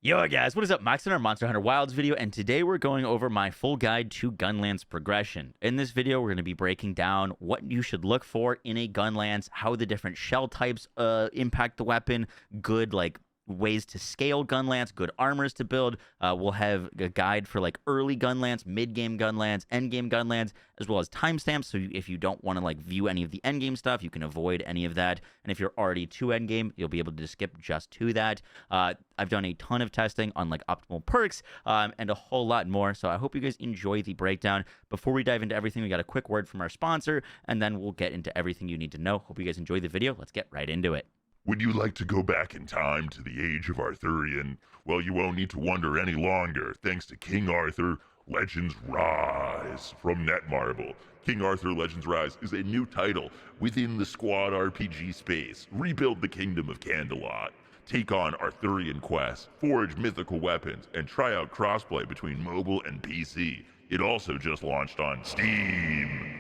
Yo guys, what is up? Max in our Monster Hunter Wilds video, and today we're going over my full guide to Gunlance progression. In this video, we're going to be breaking down what you should look for in a Gunlance, how the different shell types impact the weapon, good ways to scale Gunlance, good armors to build. We'll have a guide for early Gunlance, mid-game Gunlance, end-game Gunlance, as well as timestamps. So if you don't want to view any of the end-game stuff, you can avoid any of that. And if you're already to end-game, you'll be able to skip just to that. I've done a ton of testing on optimal perks and a whole lot more. So I hope you guys enjoy the breakdown. Before we dive into everything, we got a quick word from our sponsor, and then we'll get into everything you need to know. Hope you guys enjoy the video. Let's get right into it. Would you like to go back in time to the age of Arthurian? Well, you won't need to wonder any longer, thanks to King Arthur Legends Rise from Netmarble. King Arthur Legends Rise is a new title within the squad RPG space. Rebuild the Kingdom of Candelot. Take on Arthurian quests, forge mythical weapons, and try out crossplay between mobile and PC. It also just launched on Steam.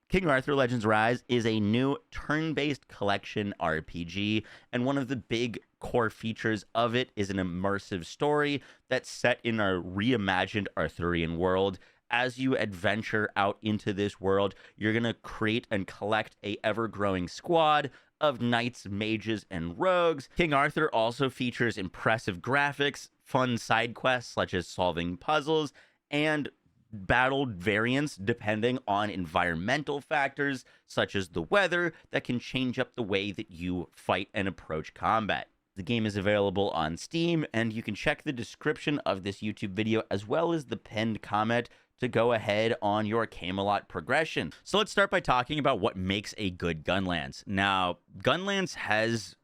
King Arthur Legends Rise is a new turn-based collection RPG, and one of the big core features of it is an immersive story that's set in a reimagined Arthurian world. As you adventure out into this world, you're going to create and collect a ever-growing squad of knights, mages, and rogues. King Arthur also features impressive graphics, fun side quests such as solving puzzles, and battle variants depending on environmental factors such as the weather that can change up the way that you fight and approach combat. The game is available on Steam, and you can check the description of this YouTube video as well as the pinned comment to go ahead on your Camelot progression. So let's start by talking about what makes a good Gunlance. Now, Gunlance has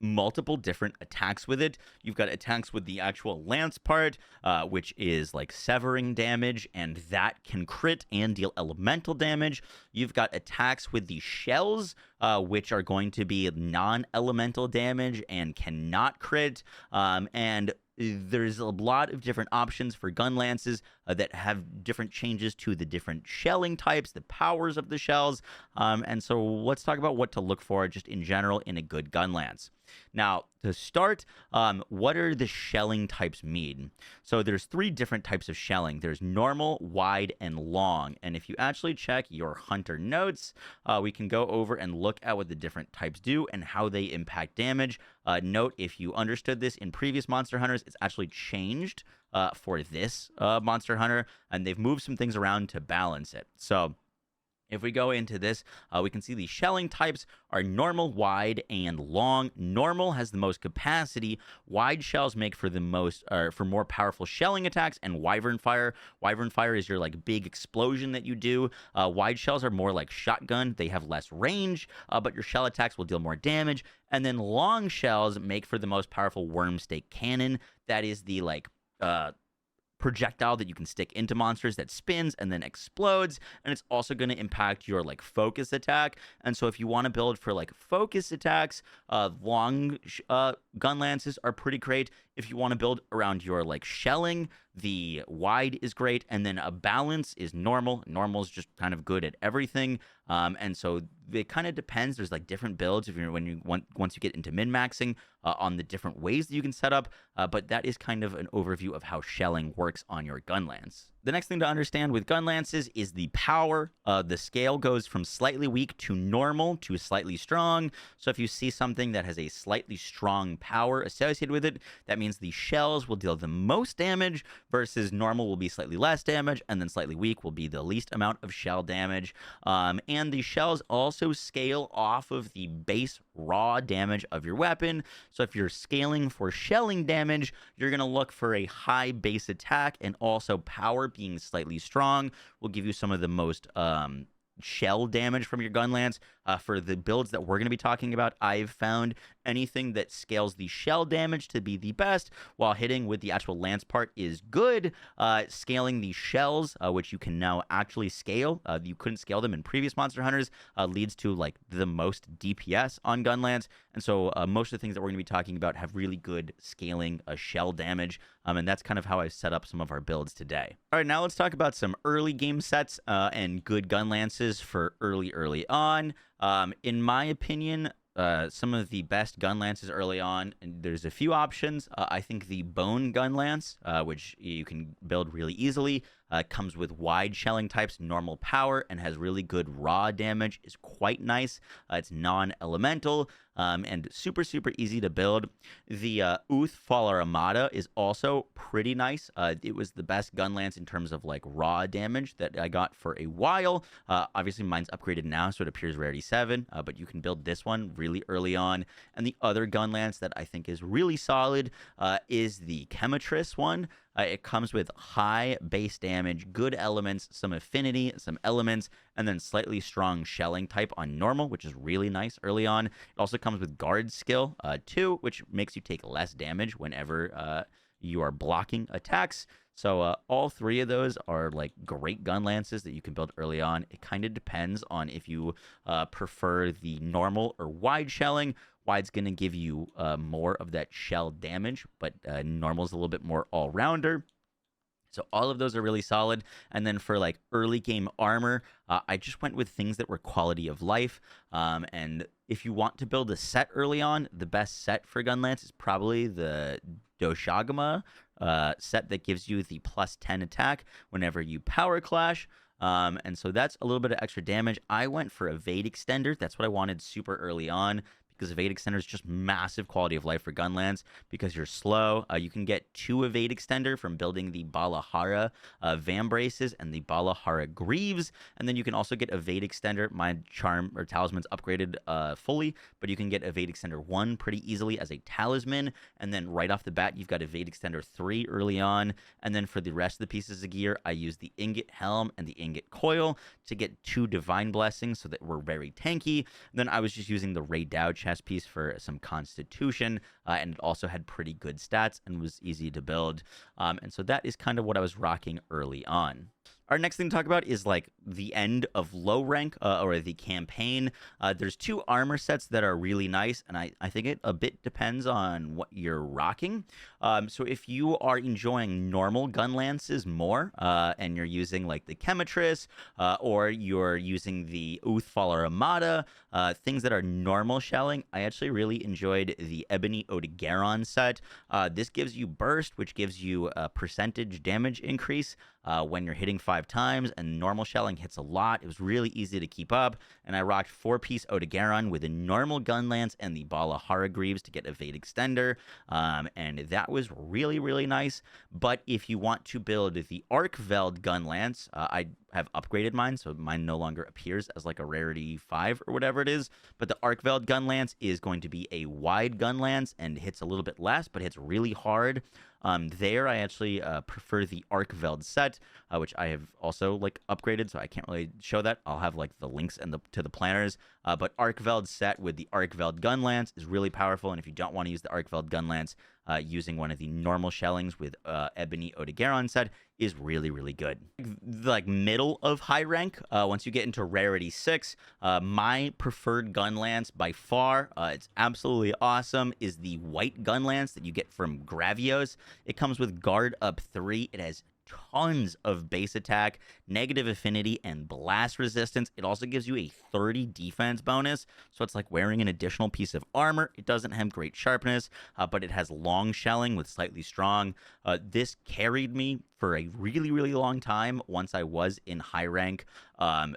multiple different attacks with it. You've got attacks with the actual lance part, which is severing damage, and that can crit and deal elemental damage. You've got attacks with the shells, which are going to be non-elemental damage and cannot crit. And there's a lot of different options for Gunlances that have different changes to the different shelling types, the powers of the shells. And so let's talk about what to look for just in general in a good Gunlance. Now, to start, what are the shelling types mean? So there's three different types of shelling. There's normal, wide, and long. And if you actually check your hunter notes, we can go over and look at what the different types do and how they impact damage. Note, if you understood this in previous Monster Hunters, it's actually changed for this Monster Hunter, and they've moved some things around to balance it. So if we go into this, we can see the shelling types are normal, wide, and long. Normal has the most capacity. Wide shells make for the most, for more powerful shelling attacks, and Wyvern Fire. Wyvern Fire is your big explosion that you do. Wide shells are more like shotgun. They have less range, but your shell attacks will deal more damage. And then long shells make for the most powerful Worm Stake Cannon. That is the projectile that you can stick into monsters that spins and then explodes, and it's also going to impact your focus attack. And so if you want to build for focus attacks, long Gunlances are pretty great. If you want to build around your shelling, the wide is great, and then a balance is normal. Normal is just kind of good at everything, and so it kind of depends. There's different builds if you're once you get into min-maxing on the different ways that you can set up, but that is kind of an overview of how shelling works on your Gunlance. The next thing to understand with Gunlances is the power. The scale goes from slightly weak to normal to slightly strong. So if you see something that has a slightly strong power associated with it, that means the shells will deal the most damage versus normal will be slightly less damage, and then slightly weak will be the least amount of shell damage. And the shells also scale off of the base raw damage of your weapon. So if you're scaling for shelling damage, you're going to look for a high base attack, and also power being slightly strong will give you some of the most shell damage from your Gunlance. For the builds that we're going to be talking about, I've found anything that scales the shell damage to be the best, while hitting with the actual lance part is good. Scaling the shells, which you can now actually scale, you couldn't scale them in previous Monster Hunters, leads to the most DPS on Gunlance. And so most of the things that we're going to be talking about have really good scaling shell damage, and that's kind of how I set up some of our builds today. All right, now let's talk about some early game sets and good Gunlances for early on. In my opinion, some of the best gun lances early on. And there's a few options. I think the bone gun lance, which you can build really easily, comes with wide shelling types, normal power, and has really good raw damage, is quite nice. It's non-elemental and super, super easy to build. The Uth Faller Armada is also pretty nice. It was the best gun lance in terms of like raw damage that I got for a while. Obviously, mine's upgraded now, so it appears rarity 7, but you can build this one really early on. And the other gun lance that I think is really solid is the Chemitris one. It comes with high base damage, good elements, some affinity, some elements, and then slightly strong shelling type on normal, which is really nice early on. It also comes with guard skill 2, which makes you take less damage whenever you are blocking attacks. So all three of those are like great gun lances that you can build early on. It kind of depends on if you prefer the normal or wide shelling. Wide's going to give you more of that shell damage, but normal's a little bit more all-rounder. So all of those are really solid. And then for like early game armor, I just went with things that were quality of life. And if you want to build a set early on, the best set for Gunlance is probably the Doshagama set that gives you the plus 10 attack whenever you power clash. And so that's a little bit of extra damage. I went for Evade Extender. That's what I wanted super early on, because Evade Extender is just massive quality of life for Gunlance because you're slow. You can get 2 Evade Extender from building the Balahara Vambraces and the Balahara Greaves, and then you can also get Evade Extender. My Charm or Talisman's upgraded fully, but you can get Evade Extender 1 pretty easily as a Talisman, and then right off the bat, you've got Evade Extender 3 early on, and then for the rest of the pieces of gear, I use the Ingot Helm and the Ingot Coil to get 2 Divine Blessings so that we're very tanky. And then I was just using the Ray Dow chest piece for some constitution, and it also had pretty good stats and was easy to build. And so that is kind of what I was rocking early on. Our next thing to talk about is like the end of low rank or the campaign. There's 2 armor sets that are really nice, and I think it a bit depends on what you're rocking. So if you are enjoying normal gun lances more, and you're using like the Chemitris, or you're using the Uthfaller Armada, things that are normal shelling, I actually really enjoyed the Ebony Odegaron set. This gives you burst, which gives you a percentage damage increase when you're hitting 5 times, and normal shelling hits a lot. It was really easy to keep up, and I rocked 4-piece Odegaron with a normal gun lance and the Balahara Greaves to get Evade Extender, and that was really, really nice. But if you want to build the Arkveld gun lance, I have upgraded mine, so mine no longer appears as like a rarity 5 or whatever it is, but the Arkveld gun lance is going to be a wide gun lance and hits a little bit less, but hits really hard. There, I actually prefer the Arkveld set, which I have also like upgraded, so I can't really show that. I'll have like the links and to the planners. But Arkveld set with the Arkveld gun lance is really powerful, and if you don't want to use the Arkveld gun lance, using one of the normal shellings with Ebony Odegaron set is really, really good. Like middle of high rank, once you get into rarity 6, my preferred gun lance by far, it's absolutely awesome, is the white gun lance that you get from Gravios. It comes with guard up 3. It has tons of base attack, negative affinity, and blast resistance. It also gives you a 30 defense bonus, so it's like wearing an additional piece of armor. It doesn't have great sharpness, but it has long shelling with slightly strong. This carried me for a really, really long time once I was in high rank.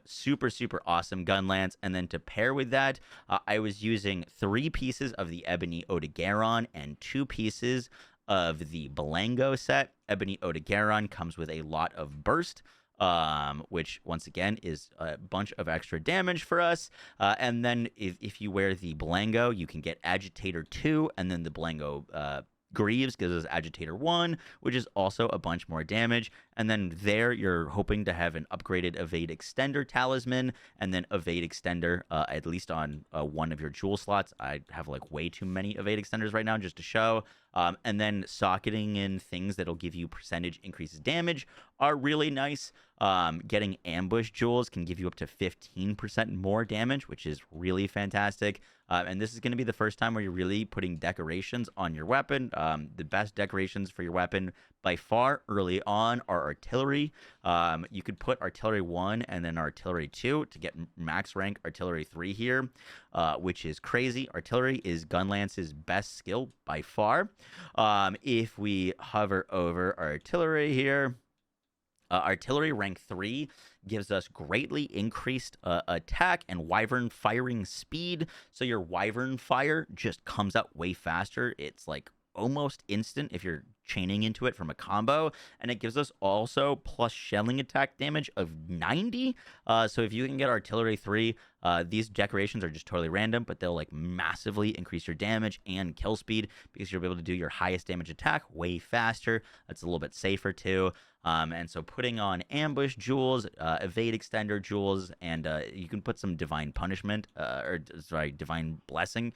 Super, super awesome gun lance. And then to pair with that, I was using 3 pieces of the Ebony Odegaron and 2 pieces of the Belango set. Ebony Odegaron comes with a lot of burst, which once again is a bunch of extra damage for us. And then if you wear the Belango, you can get Agitator 2, and then the Belango Greaves gives us Agitator 1, which is also a bunch more damage. And then there, you're hoping to have an upgraded Evade Extender Talisman, and then Evade Extender, at least on one of your jewel slots. I have like way too many Evade Extenders right now just to show. And then socketing in things that'll give you percentage increases damage are really nice. Getting ambush jewels can give you up to 15% more damage, which is really fantastic. And this is going to be the first time where you're really putting decorations on your weapon. The best decorations for your weapon by far early on are artillery. You could put artillery 1 and then artillery 2 to get max rank artillery 3 here, which is crazy. Artillery is Gunlance's best skill by far. If we hover over artillery here, artillery rank 3 gives us greatly increased attack and wyvern firing speed. So your wyvern fire just comes out way faster. It's like almost instant if you're chaining into it from a combo, and it gives us also plus shelling attack damage of 90. So if you can get artillery 3, these decorations are just totally random, but they'll like massively increase your damage and kill speed because you'll be able to do your highest damage attack way faster. That's a little bit safer too. And so putting on ambush jewels, evade extender jewels, and you can put some divine punishment, divine blessing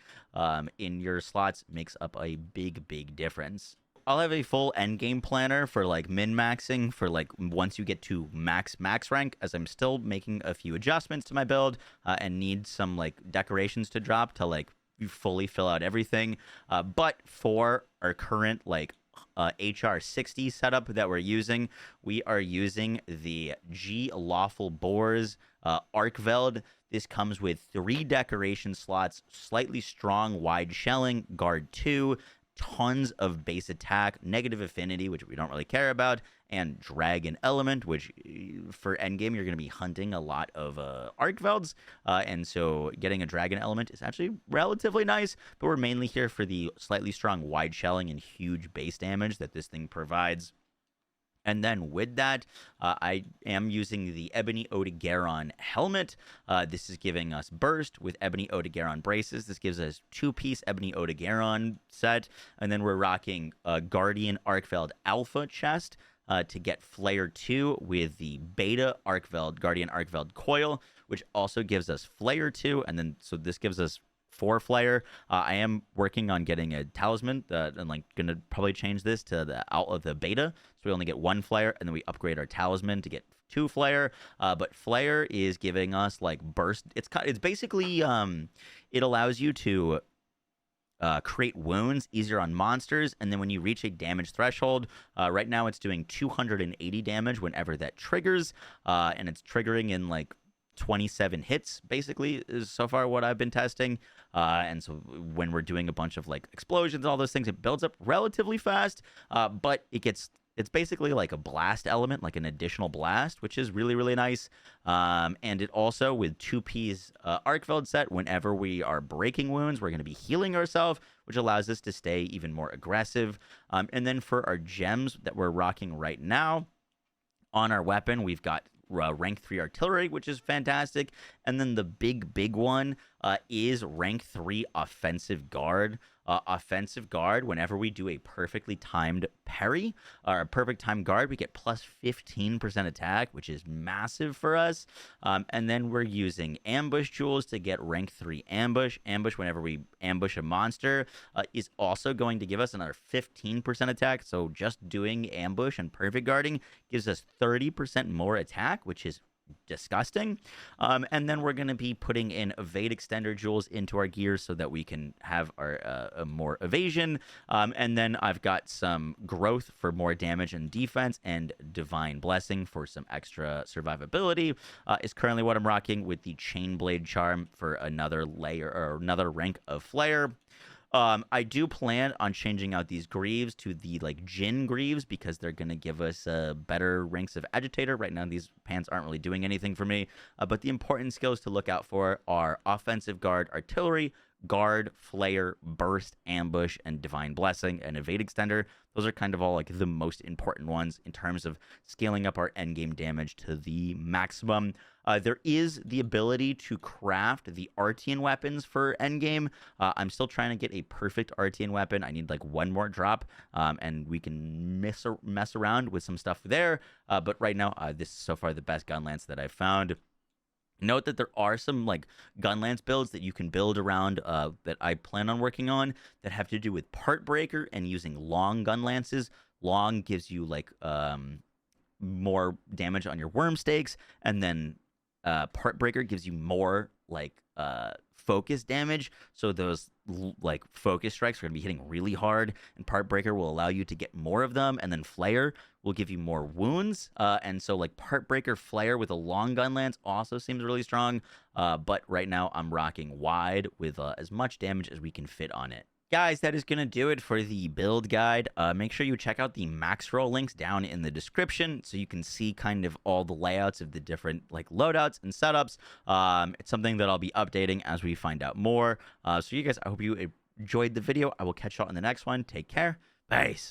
in your slots makes up a big difference. I'll have a full endgame planner for like min-maxing for like once you get to max rank, as I'm still making a few adjustments to my build and need some like decorations to drop to like fully fill out everything. But for our current like HR60 setup that we're using, we are using the G Lawful Boars Arkveld. This comes with 3 decoration slots, slightly strong wide shelling, guard 2, tons of base attack, negative affinity, which we don't really care about, and dragon element, which for endgame you're going to be hunting a lot of Arkvelds, and so getting a dragon element is actually relatively nice, but we're mainly here for the slightly strong wide shelling and huge base damage that this thing provides. And then with that, I am using the Ebony Odegaron helmet. This is giving us burst with Ebony Odegaron braces. This gives us 2-piece Ebony Odegaron set. And then we're rocking Guardian Arkveld Alpha chest to get Flare 2 with the Beta Arkveld, Guardian Arkveld coil, which also gives us Flare 2. And then, so this gives us 4 flare. I am working on getting a talisman and like gonna probably change this to the out of the beta, so we only get 1 flare, and then we upgrade our talisman to get 2 flare. But flare is giving us like burst. It's basically it allows you to create wounds easier on monsters, and then when you reach a damage threshold, right now it's doing 280 damage whenever that triggers, and it's triggering in like 27 hits basically is so far what I've been testing, and so when we're doing a bunch of like explosions and all those things, it builds up relatively fast, but it's basically like a blast element, like an additional blast, which is really nice. And it also, with 2P's Arkveld set, whenever we are breaking wounds, we're going to be healing ourselves, which allows us to stay even more aggressive. And then for our gems that we're rocking right now on our weapon, we've got rank 3 artillery, which is fantastic. And then the big one is rank 3 offensive guard. Offensive guard, whenever we do a perfectly timed parry or a perfect timed guard, we get plus 15% attack, which is massive for us. And then we're using ambush jewels to get rank 3 ambush. Ambush, whenever we ambush a monster, is also going to give us another 15% attack. So just doing ambush and perfect guarding gives us 30% more attack, which is disgusting. And then we're going to be putting in evade extender jewels into our gear so that we can have our more evasion. And then I've got some growth for more damage and defense, and divine blessing for some extra survivability is currently what I'm rocking, with the chain blade charm for another layer or another rank of flare. I do plan on changing out these greaves to the like Jin greaves because they're going to give us better ranks of agitator. Right now, these pants aren't really doing anything for me. But the important skills to look out for are offensive guard, artillery, guard, flare, burst, ambush, and divine blessing, and evade extender. Those are kind of all like the most important ones in terms of scaling up our endgame damage to the maximum. There is the ability to craft the Artian weapons for endgame. I'm still trying to get a perfect Artian weapon. I need like 1 more drop, and we can mess around with some stuff there. But right now, this is so far the best gun lance that I've found. Note that there are some like Gunlance builds that you can build around that I plan on working on that have to do with part breaker and using long Gunlances. Long gives you like more damage on your worm stakes, and then part breaker gives you more like focus damage. So those like focus strikes are going to be hitting really hard, and part breaker will allow you to get more of them, and then flare will give you more wounds. And so like part breaker flare with a long gun lance also seems really strong. But right now I'm rocking wide with as much damage as we can fit on it. Guys, that is going to do it for the build guide. Make sure you check out the max roll links down in the description so you can see kind of all the layouts of the different like loadouts and setups. It's something that I'll be updating as we find out more. So you guys, I hope you enjoyed the video. I will catch y'all in the next one. Take care. Peace.